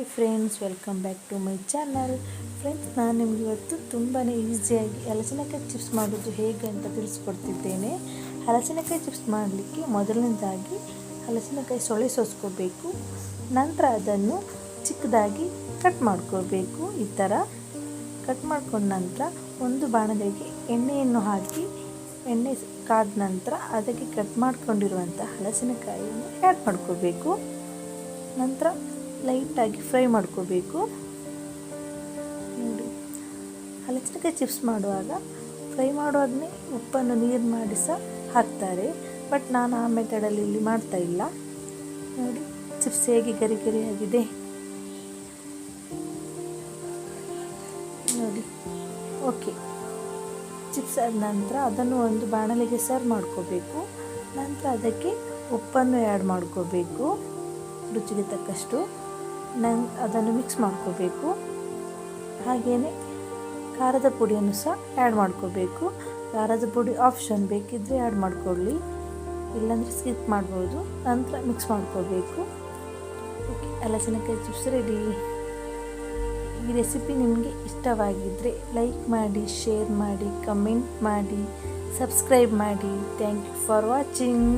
Hi friends, welcome back to my channel. Friends, ನಾನು ನಿಮ್ಗೆ ಇವತ್ತು ತುಂಬಾ ಈಸಿಯಾಗಿ ಹಲಸಿನಕಾಯಿ ಚಿಪ್ಸ್ ಮಾಡೋದು ಹೇಗೆ ಅಂತ ತಿಳಿಸ್ಕೊಡ್ತಿದ್ದೇನೆ. ಹಲಸಿನಕಾಯಿ ಚಿಪ್ಸ್ ಮಾಡಲಿಕ್ಕೆ ಮೊದಲನೇದಾಗಿ ಹಲಸಿನಕಾಯಿ ಸೊಳೆ ಸೋಸ್ಕೋಬೇಕು. ನಂತರ ಅದನ್ನು ಚಿಕ್ಕದಾಗಿ ಕಟ್ ಮಾಡ್ಕೋಬೇಕು. ಈ ಥರ ಕಟ್ ಮಾಡ್ಕೊಂಡ ನಂತರ ಒಂದು ಬಾಣಲೆಗೆ ಎಣ್ಣೆಯನ್ನು ಹಾಕಿ ಎಣ್ಣೆ ಕಾದ ನಂತರ ಅದಕ್ಕೆ ಕಟ್ ಮಾಡ್ಕೊಂಡಿರುವಂಥ ಹಲಸಿನಕಾಯಿಯನ್ನು ಆ್ಯಡ್ ಮಾಡ್ಕೋಬೇಕು. ನಂತರ ಲೈಟಾಗಿ ಫ್ರೈ ಮಾಡ್ಕೋಬೇಕು. ನೋಡಿ, ಹಲಸಿನಕಾಯಿ ಚಿಪ್ಸ್ ಮಾಡುವಾಗ ಫ್ರೈ ಮಾಡುವಾಗಲೇ ಉಪ್ಪನ್ನು ನೀರು ಮಾಡಿ ಸಹ ಹಾಕ್ತಾರೆ, ಬಟ್ ನಾನು ಆ ಮೆಥಡಲ್ಲಿ ಇಲ್ಲಿ ಮಾಡ್ತಾಯಿಲ್ಲ. ನೋಡಿ, ಚಿಪ್ಸ್ ಹೇಗೆ ಗರಿ ಗರಿಯಾಗಿದೆ ನೋಡಿ. ಓಕೆ, ಚಿಪ್ಸ್ ಆದ ನಂತರ ಅದನ್ನು ಒಂದು ಬಾಣಲೆಗೆ ಸರ್ವ್ ಮಾಡ್ಕೋಬೇಕು. ನಂತರ ಅದಕ್ಕೆ ಉಪ್ಪನ್ನು ಆ್ಯಡ್ ಮಾಡ್ಕೋಬೇಕು, ರುಚಿಗೆ ತಕ್ಕಷ್ಟು. ಅದನ್ನು ಮಿಕ್ಸ್ ಮಾಡ್ಕೋಬೇಕು. ಹಾಗೆಯೇ ಖಾರದ ಪುಡಿಯನ್ನು ಸಹ ಆ್ಯಡ್ ಮಾಡ್ಕೋಬೇಕು. ಖಾರದ ಪುಡಿ ಆಪ್ಷನ್, ಬೇಕಿದ್ದರೆ ಆ್ಯಡ್ ಮಾಡ್ಕೊಳ್ಳಿ, ಇಲ್ಲಾಂದರೆ ಸ್ಕಿಪ್ ಮಾಡ್ಬೋದು. ನಂತರ ಮಿಕ್ಸ್ ಮಾಡ್ಕೋಬೇಕು. ಓಕೆ, ಹಲಸಿನಕಾಯಿ ಚಿಪ್ಸ್ ರೆಡಿ. ಈ ರೆಸಿಪಿ ನಿಮಗೆ ಇಷ್ಟವಾಗಿದ್ದರೆ ಲೈಕ್ ಮಾಡಿ, ಶೇರ್ ಮಾಡಿ, ಕಮೆಂಟ್ ಮಾಡಿ, ಸಬ್ಸ್ಕ್ರೈಬ್ ಮಾಡಿ. Thank you for watching.